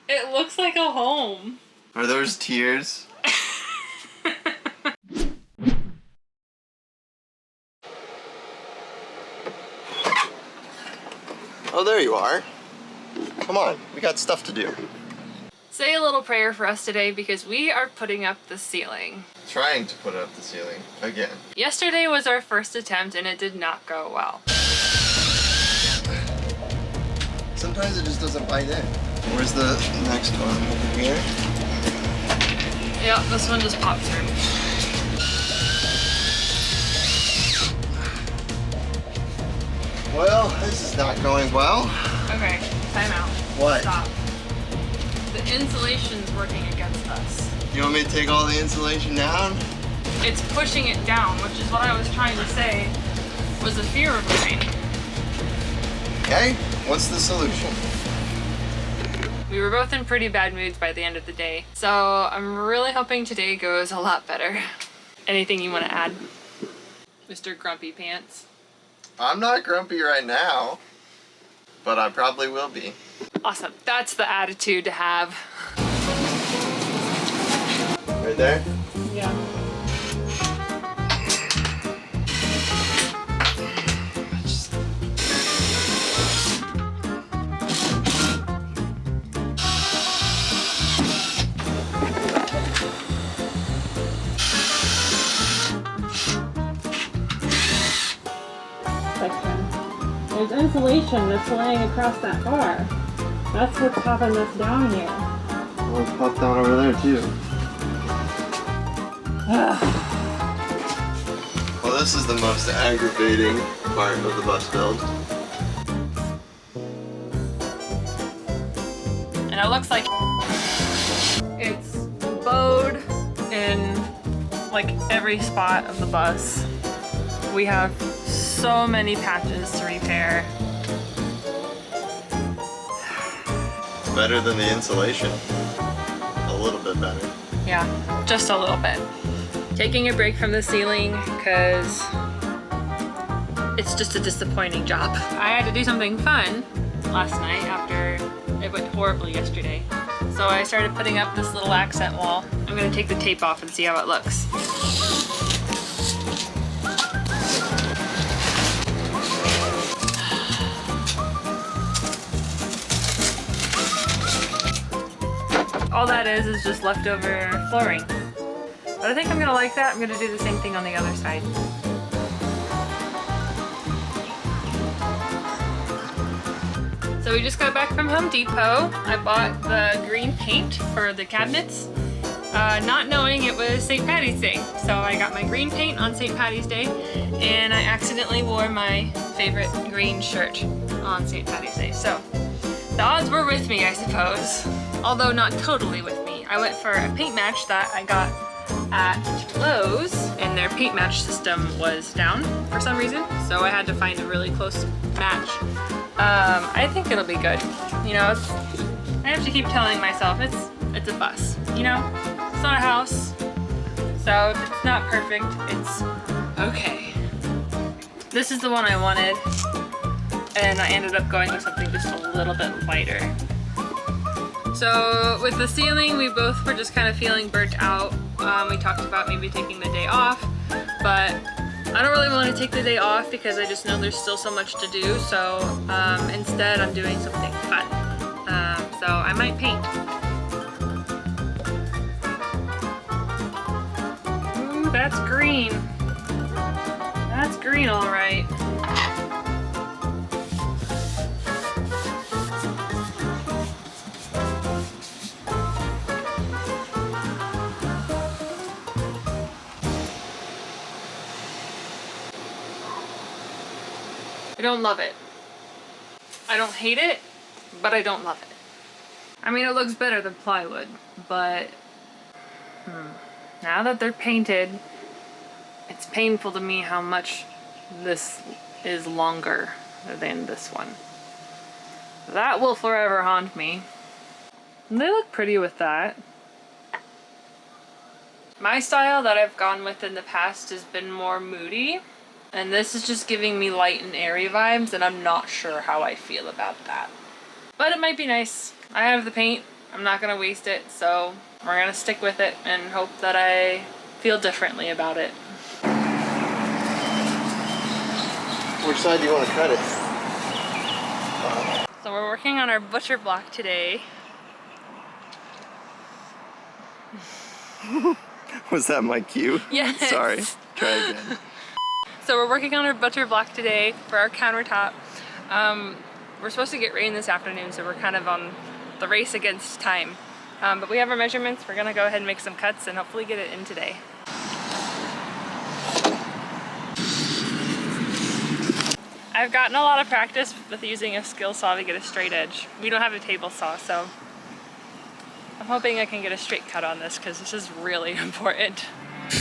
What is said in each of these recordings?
It looks like a home. Are those tears? Oh, there you are. Come on, we got stuff to do. Say a little prayer for us today because we are putting up the ceiling. Trying to put up the ceiling again. Yesterday was our first attempt and it did not go well. Sometimes it just doesn't bite in. Where's the next one? Over here? Yeah, this one just popped through. Well, this is not going well. Okay, time out. What? Stop. The insulation's working against us. You want me to take all the insulation down? It's pushing it down, which is what I was trying to say was a fear of mine. Okay, what's the solution? We were both in pretty bad moods by the end of the day, so I'm really hoping today goes a lot better. Anything you want to add, Mr. Grumpy Pants? I'm not grumpy right now, but I probably will be. Awesome. That's the attitude to have. Right there? Yeah. There's insulation that's laying across that bar. That's what's popping us down here. Well, it's popped down over there too. Well, this is the most aggravating part of the bus build. And it looks like it's bowed in like every spot of the bus. We have so many patches to repair. Better than the insulation. A little bit better. Yeah, just a little bit. Taking a break from the ceiling because it's just a disappointing job. I had to do something fun last night after it went horribly yesterday. So I started putting up this little accent wall. I'm gonna take the tape off and see how it looks. All that is just leftover flooring. But I think I'm gonna like that. I'm gonna do the same thing on the other side. So we just got back from Home Depot. I bought the green paint for the cabinets, not knowing it was St. Patty's Day. So I got my green paint on St. Patty's Day, and I accidentally wore my favorite green shirt on St. Patty's Day. So the odds were with me, I suppose. Although not totally with me. I went for a paint match that I got at Lowe's, and their paint match system was down for some reason, so I had to find a really close match. I think it'll be good. You know, I have to keep telling myself it's a bus, you know? It's not a house, so if it's not perfect, it's okay. This is the one I wanted, and I ended up going with something just a little bit lighter. So with the ceiling, we both were just kind of feeling burnt out. We talked about maybe taking the day off, but I don't really want to take the day off because I just know there's still so much to do. So instead, I'm doing something fun. So I might paint. Ooh, that's green. That's green, all right. I don't love it. I don't hate it, but I don't love it. I mean, it looks better than plywood, but now that they're painted, it's painful to me how much this is longer than this one. That will forever haunt me. And they look pretty with that. My style that I've gone with in the past has been more moody. And this is just giving me light and airy vibes, and I'm not sure how I feel about that. But it might be nice. I have the paint. I'm not gonna waste it, so we're gonna stick with it and hope that I feel differently about it. Which side do you want to cut it? So we're working on our butcher block today. Was that my cue? Yes. Sorry. Try again. So we're working on our butcher block today for our countertop. We're supposed to get rain this afternoon, so we're kind of on the race against time. But we have our measurements. We're gonna go ahead and make some cuts and hopefully get it in today. I've gotten a lot of practice with using a skill saw to get a straight edge. We don't have a table saw, so I'm hoping I can get a straight cut on this because this is really important. Is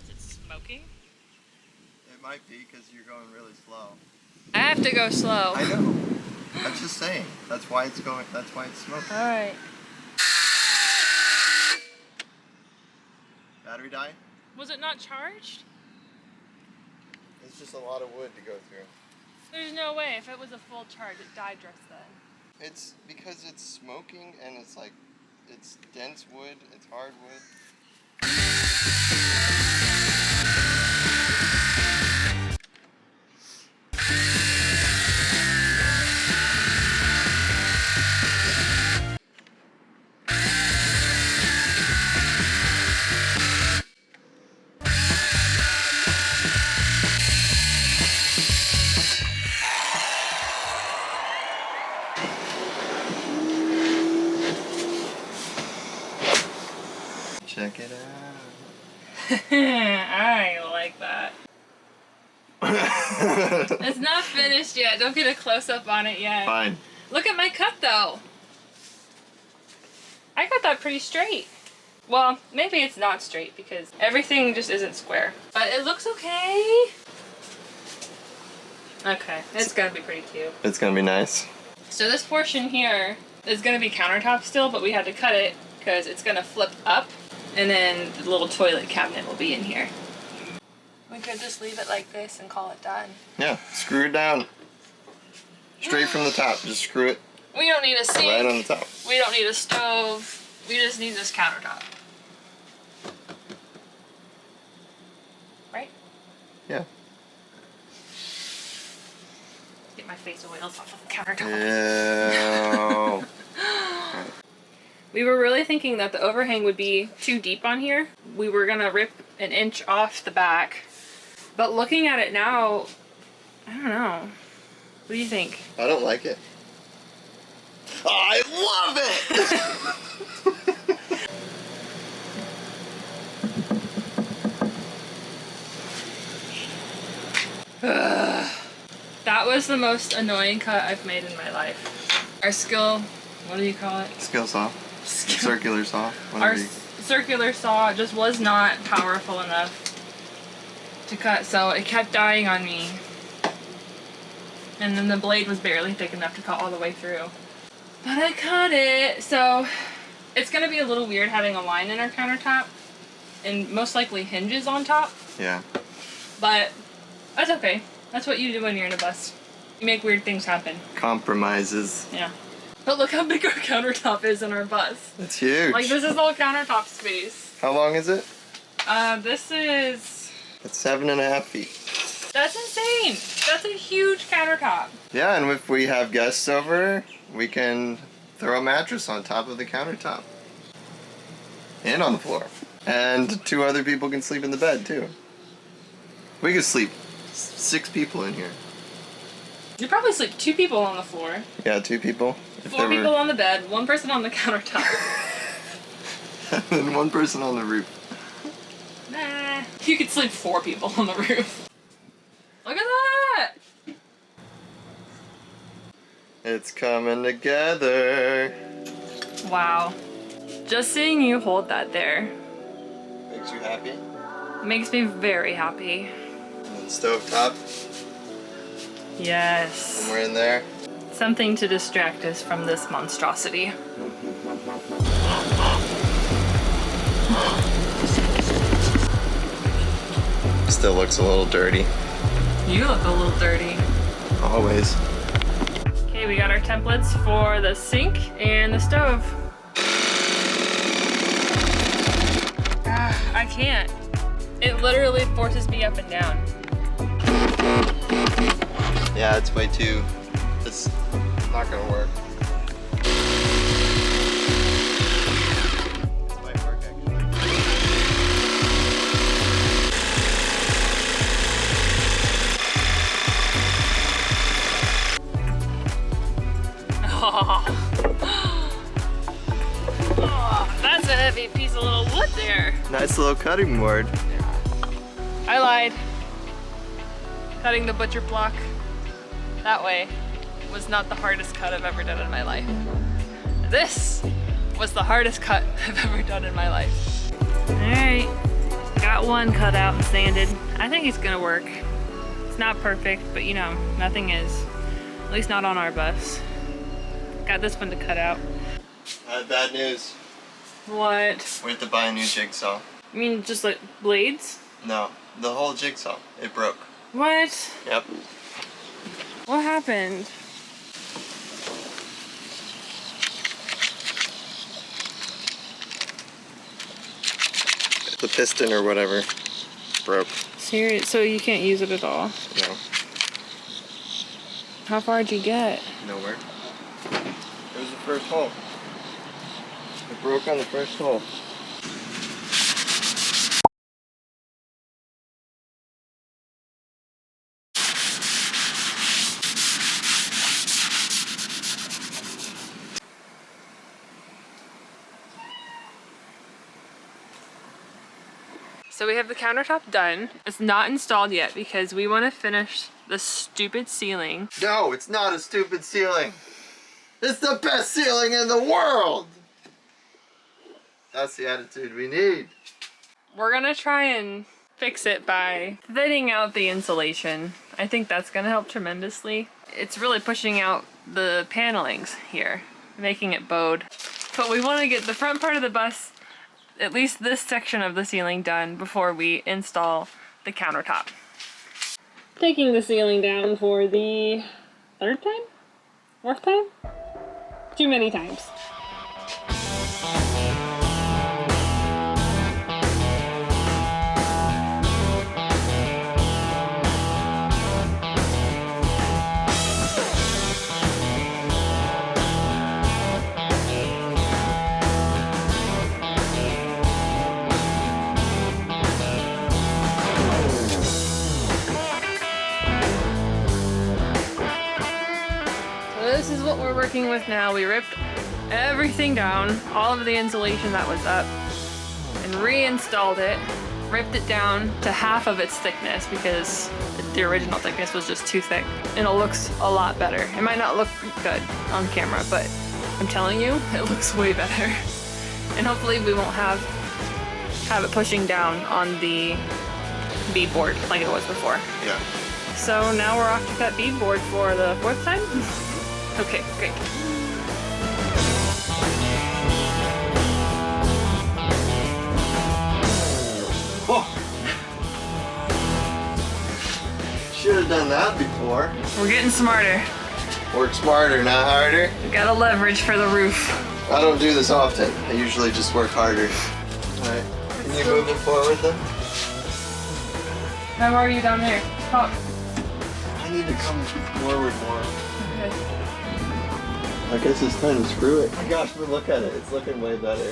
it smoking? It might be because you're going really slow. I have to go slow. I know. I'm just saying. That's why it's going. That's why it's smoking. All right. Battery die? Was it not charged? It's just a lot of wood to go through. There's no way. If it was a full charge, it died just then. It's because it's smoking and it's like, it's dense wood, it's hard wood. Check it out. I like that. It's not finished yet. Don't get a close-up on it yet. Fine. Look at my cut, though. I got that pretty straight. Well, maybe it's not straight because everything just isn't square. But it looks okay. Okay, it's gonna be pretty cute. It's gonna be nice. So this portion here is gonna be countertop still, but we had to cut it because it's gonna flip up and then the little toilet cabinet will be in here. We could just leave it like this and call it done. Yeah, screw it down. Straight from the top. Just screw it We don't need a sink. right on the top. We don't need a stove. We just need this countertop. Right? Yeah. Get my face oils off of the countertop. Ew. We were really thinking that the overhang would be too deep on here. We were gonna rip an inch off the back. But looking at it now, I don't know. What do you think? I don't like it. I love it! That was the most annoying cut I've made in my life. Our skill, what do you call it? Skill saw. Circular saw. Our circular saw just was not powerful enough to cut, so it kept dying on me. And then the blade was barely thick enough to cut all the way through. But I cut it, so it's gonna be a little weird having a line in our countertop and most likely hinges on top. Yeah. But that's okay. That's what you do when you're in a bus. You make weird things happen. Compromises. Yeah. But look how big our countertop is in our bus. It's huge. Like, this is all countertop space. How long is it? This is... It's 7.5 feet. That's insane. That's a huge countertop. Yeah, and if we have guests over, we can throw a mattress on top of the countertop. And on the floor. And 2 other people can sleep in the bed, too. We could sleep 6 people in here. You probably sleep 2 people on the floor. Yeah, 2 people. 4 people on the bed, 1 person on the countertop. And then 1 person on the roof. Nah. You could sleep 4 people on the roof. Look at that! It's coming together. Wow. Just seeing you hold that there Makes you happy? makes me very happy. And then stove top, Yes. and we're in there. Something to distract us from this monstrosity. Still looks a little dirty. You look a little dirty. Always. Okay, we got our templates for the sink and the stove. I can't. It literally forces me up and down. Yeah, it's way too. It's not gonna work. This might work actually. Oh, that's a heavy piece of little wood there. Nice little cutting board. I lied. Cutting the butcher block that way was not the hardest cut I've ever done in my life. This was the hardest cut I've ever done in my life. All right, got one cut out and sanded. I think it's gonna work. It's not perfect, but you know, nothing is. At least not on our bus. Got this one to cut out. I have bad news. What? We have to buy a new jigsaw. You mean just like blades? No, the whole jigsaw. It broke. What? Yep. What happened? The piston or whatever broke. Serious? So you can't use it at all? No. How far did you get? Nowhere. It was the first hole. It broke on the first hole. So we have the countertop done. It's not installed yet because we want to finish the stupid ceiling. No, it's not a stupid ceiling. It's the best ceiling in the world. That's the attitude we need. We're gonna try and fix it by thinning out the insulation. I think that's gonna help tremendously. It's really pushing out the panelings here, making it bowed. But we want to get the front part of the bus, at least this section of the ceiling, done before we install the countertop. Taking the ceiling down for the third time? Fourth time? Too many times. This is what we're working with now. We ripped everything down, all of the insulation that was up, and reinstalled it. Ripped it down to half of its thickness because the original thickness was just too thick. And it looks a lot better. It might not look good on camera, but I'm telling you, it looks way better. And hopefully we won't have it pushing down on the beadboard like it was before. Yeah. So now we're off to cut beadboard for the fourth time. Okay, great. Oh. Should have done that before. We're getting smarter. Work smarter, not harder. We gotta leverage for the roof. I don't do this often. I usually just work harder. Alright. Can you move it forward then? How are you down there? Talk. I need to come forward more. Okay. I guess it's time to screw it. Oh my gosh, but look at it. It's looking way better.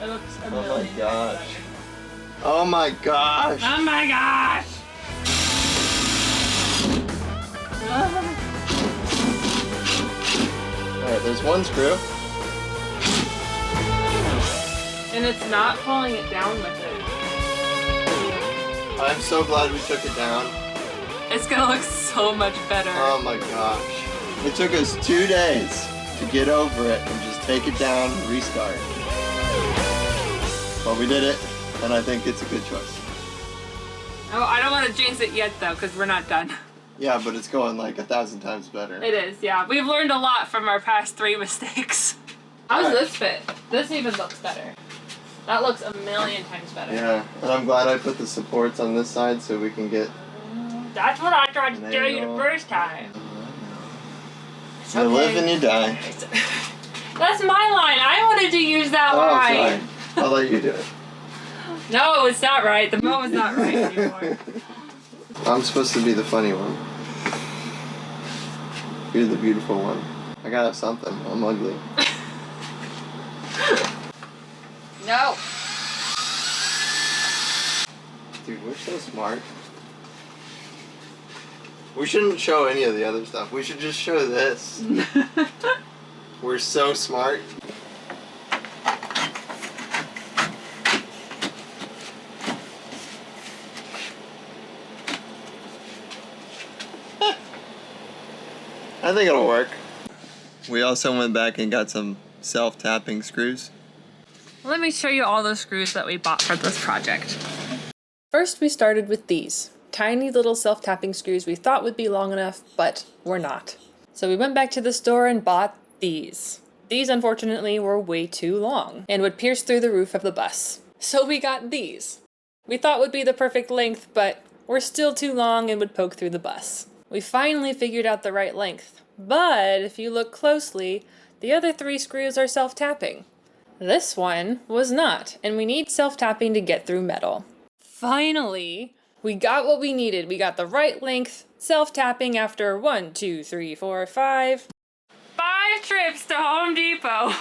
It looks Oh my gosh. Oh my gosh. Oh my gosh! Alright, there's one screw. And it's not pulling it down with it. I'm so glad we took it down. It's gonna look so much better. Oh my gosh. It took us 2 days to get over it and just take it down and restart. But we did it, and I think it's a good choice. Oh, I don't want to jinx it yet though, because we're not done. Yeah, but it's going like 1,000 times better. It is, yeah. We've learned a lot from our past 3 mistakes. How does this fit? This even looks better. That looks a million times better. Yeah, and I'm glad I put the supports on this side so we can get That's what I tried to There tell you you the go. first time. You live and you die. That's my line. I wanted to use that Oh, line. sorry. I'll let you do it. No, it's not right. The moment's not right anymore. I'm supposed to be the funny one. You're the beautiful one. I got something. I'm ugly. No. Dude, we're so smart. We shouldn't show any of the other stuff. We should just show this. We're so smart. I think it'll work. We also went back and got some self-tapping screws. Let me show you all the screws that we bought for this project. First, we started with these. Tiny little self-tapping screws we thought would be long enough, but were not. So we went back to the store and bought these. These, unfortunately, were way too long and would pierce through the roof of the bus. So we got these. We thought would be the perfect length, but were still too long and would poke through the bus. We finally figured out the right length, but if you look closely, the other 3 screws are self-tapping. This one was not, and we need self-tapping to get through metal. Finally, we got what we needed. We got the right length, self-tapping after 1, 2, 3, 4, 5. 5 trips to Home Depot.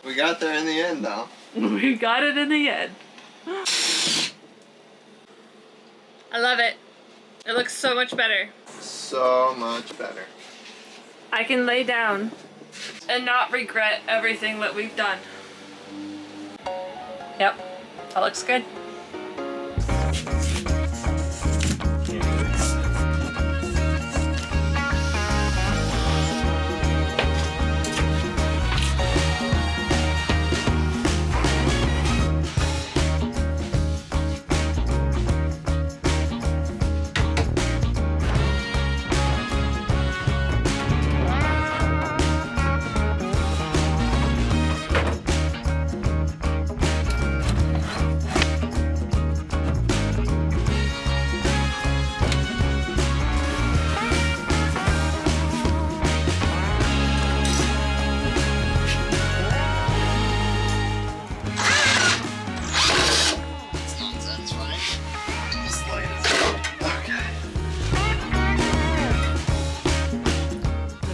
We got there in the end, though. We got it in the end. I love it. It looks so much better. So much better. I can lay down and not regret everything that we've done. Yep, that looks good.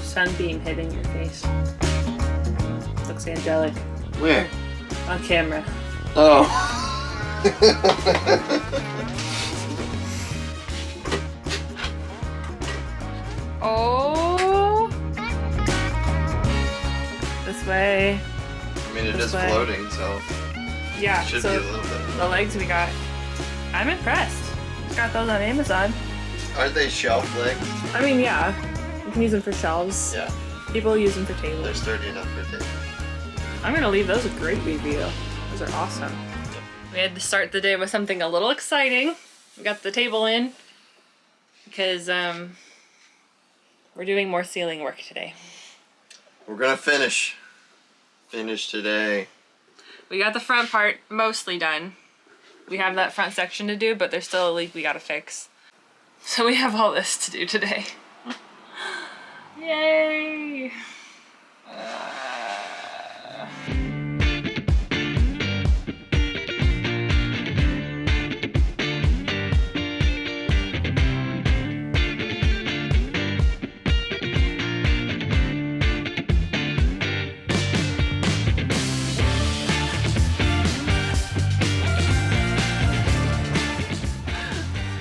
Sunbeam hitting your face. Looks angelic. Where? On camera. Oh. Oh. This way. I mean, it This is way. floating, so Yeah, it should so be a little bit. the legs we got. I'm impressed. Got those on Amazon. Aren't they shelf legs? I mean, yeah. You can use them for shelves. Yeah. People use them for They're tables. sturdy enough for tables. I'm gonna leave those a great review. Those are awesome. We had to start the day with something a little exciting. We got the table in because we're doing more ceiling work today. We're gonna finish today. We got the front part mostly done. We have that front section to do, but there's still a leak we gotta fix. So we have all this to do today. Yay!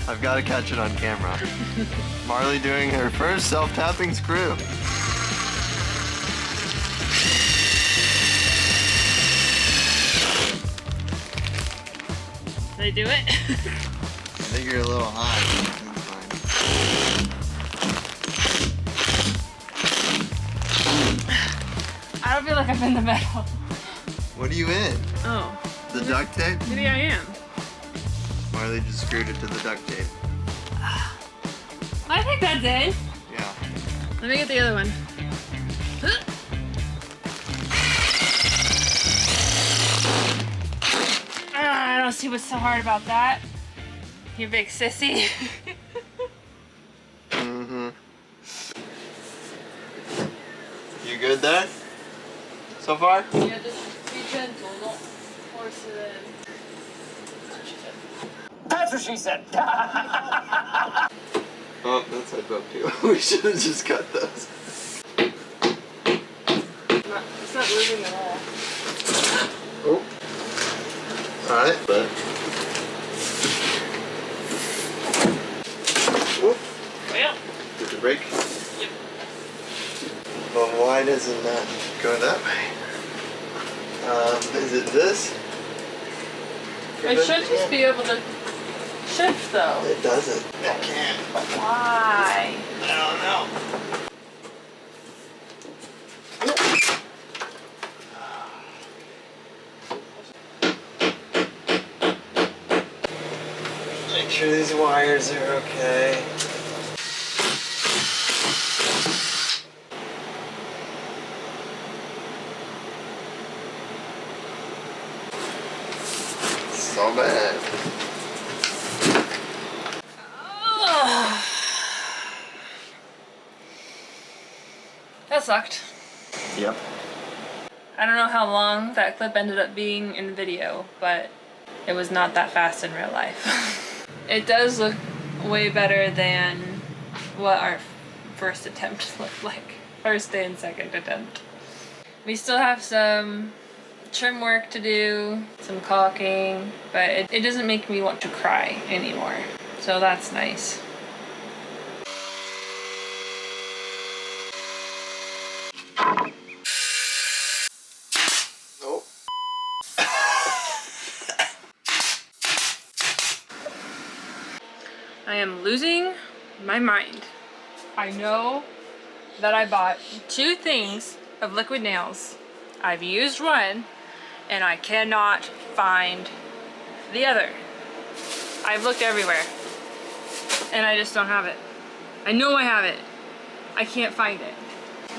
I've got to catch it on camera. Marley doing her first self-tapping screw. Did I do it? I think you're a little high. I don't feel like I'm in the middle. What are you in? Oh. The duct tape? Maybe I am. Marley just screwed it to the duct tape. I think that's it. Yeah. Let me get the other one. I don't see what's so hard about that. You big sissy. so far? Yeah, just be gentle, don't force it in. That's what she said. Oh, that's side broke too. We should have just cut those. It's not moving at all. Oh. Alright, but. Whoop. Well. Did the brake? Yep. Well, why doesn't that go that way? Is it this? It should just be able to shift though. It doesn't. It can't. Why? I don't know. Make sure these wires are okay. So bad. That sucked. Yep. I don't know how long that clip ended up being in video, but it was not that fast in real life. It does look way better than what our first attempt looked like. First and second attempt. We still have some trim work to do, some caulking, but it doesn't make me want to cry anymore. So that's nice. Oh. I am losing my mind. I know that I bought 2 things of liquid nails. I've used one and I cannot find the other. I've looked everywhere and I just don't have it. I know I have it. I can't find it.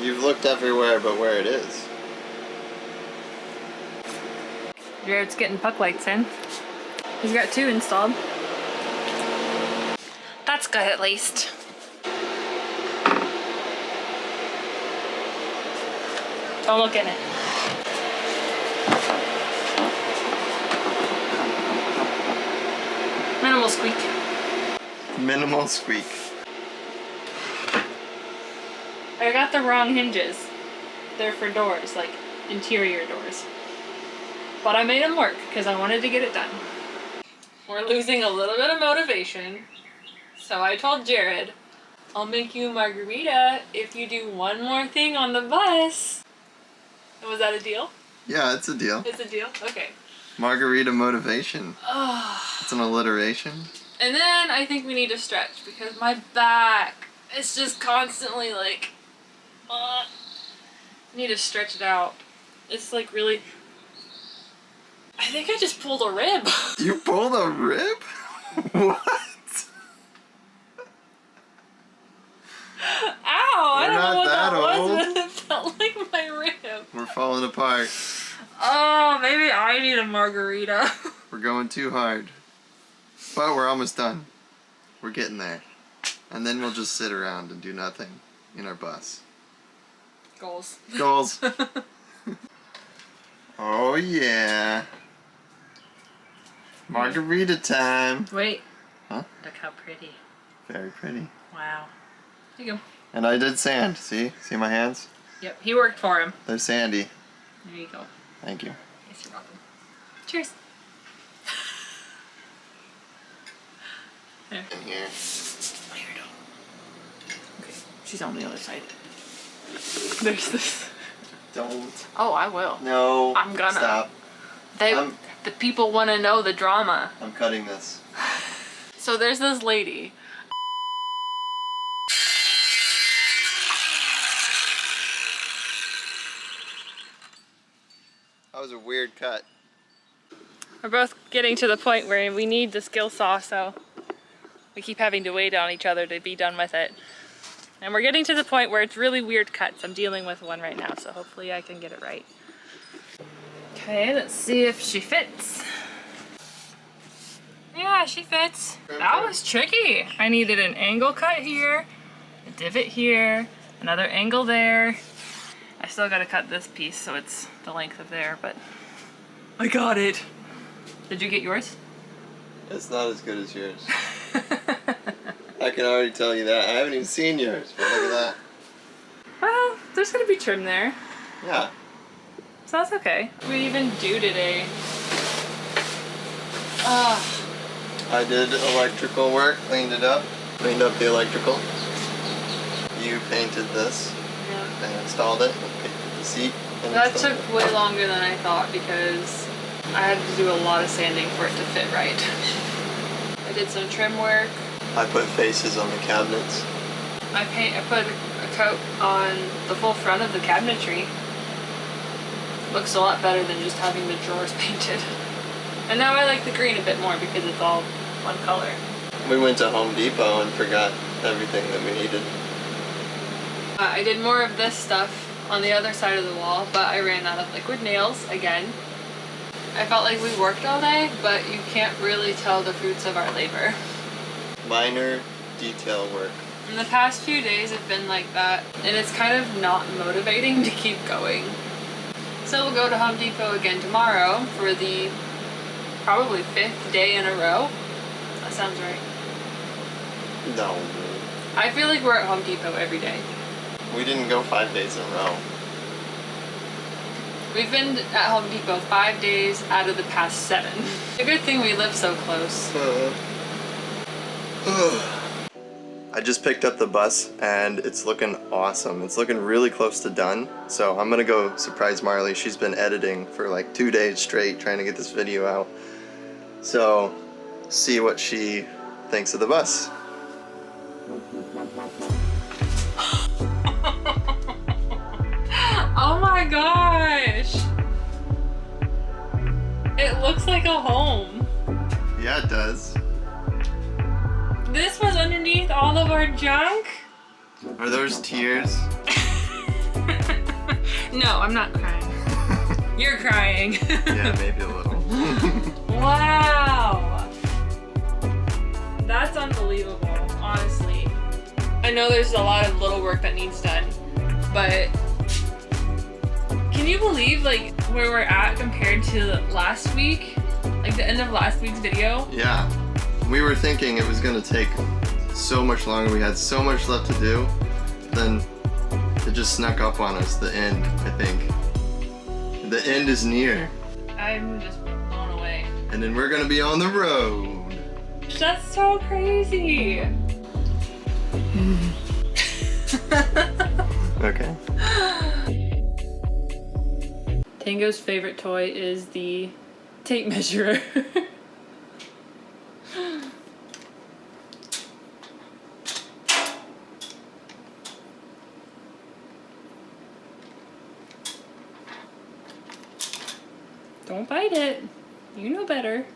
You've looked everywhere but where it is. Jared's getting puck lights in. He's got 2 installed. That's good at least. Don't look in it. Minimal squeak. Minimal squeak. I got the wrong hinges. They're for doors, like interior doors. But I made them work because I wanted to get it done. We're losing a little bit of motivation. So I told Jared, I'll make you a margarita if you do one more thing on the bus. Was that a deal? Yeah, it's a deal. It's a deal? Okay. Margarita motivation. It's an alliteration. And then I think we need to stretch because my back is just constantly like, I need to stretch it out. It's like really, I think I just pulled a rib. You pulled a rib? What? Ow! I We're don't know not what that that was, old. but it felt like my rib. We're falling apart. Oh, maybe I need a margarita. We're going too hard. But we're almost done. We're getting there. And then we'll just sit around and do nothing in our bus. Goals. Goals. Oh yeah. Margarita time. Wait. Huh? Look how pretty. Very pretty. Wow. There you go. And I did sand. See? See my hands? Yep, he worked for him. They're sandy. There you go. Thank you. Yes, you're welcome. Cheers. There. In here. Here we go. Okay, she's on the other side. There's this. Don't. Oh, I will. No. I'm gonna. Stop. The people want to know the drama. I'm cutting this. So there's this lady. That was a weird cut. We're both getting to the point where we need the skill saw, so we keep having to wait on each other to be done with it. And we're getting to the point where it's really weird cuts. I'm dealing with one right now, so hopefully I can get it right. Okay, let's see if she fits. Yeah, she fits. That was tricky. I needed an angle cut here, a divot here, another angle there, I still gotta cut this piece so it's the length of there, but I got it. Did you get yours? It's not as good as yours. I can already tell you that. I haven't even seen yours, but look at that. Well, there's gonna be trim there, Yeah. so that's okay. What do we even do today? I did electrical work, cleaned it up, cleaned up the electrical. You painted this Yeah. and installed it, and painted the seat. And That installed took way longer than I thought because I had to do a lot of sanding for it to fit right. I did some trim work. I put faces on the cabinets. I put a coat on the full front of the cabinetry. Looks a lot better than just having the drawers painted. And now I like the green a bit more because it's all one color. We went to Home Depot and forgot everything that we needed. I did more of this stuff on the other side of the wall, but I ran out of liquid nails again. I felt like we worked all day, but you can't really tell the fruits of our labor. Minor detail work. And the past few days have been like that, and it's kind of not motivating to keep going. So we'll go to Home Depot again tomorrow for the probably 5th day in a row. That sounds right. No. I feel like we're at Home Depot every day. We didn't go 5 days in a row. We've been at Home Depot 5 days out of the past 7. A good thing we live so close. I just picked up the bus and it's looking awesome. It's looking really close to done. So I'm gonna go surprise Marley. She's been editing for like 2 days straight trying to get this video out. So see what she thinks of the bus. Oh my gosh! It looks like a home. Yeah, it does. This was underneath all of our junk? Are those tears? No, I'm not crying. You're crying. Yeah, maybe a little. Wow! That's unbelievable, honestly. I know there's a lot of little work that needs done, but can you believe like where we're at compared to last week? Like the end of last week's video? Yeah. We were thinking it was gonna take so much longer. We had so much left to do. Then it just snuck up on us, the end, I think. The end is near. I'm just blown away. And then we're gonna be on the road. That's so crazy. Okay. Tango's favorite toy is the tape measurer. Don't bite it. You know better.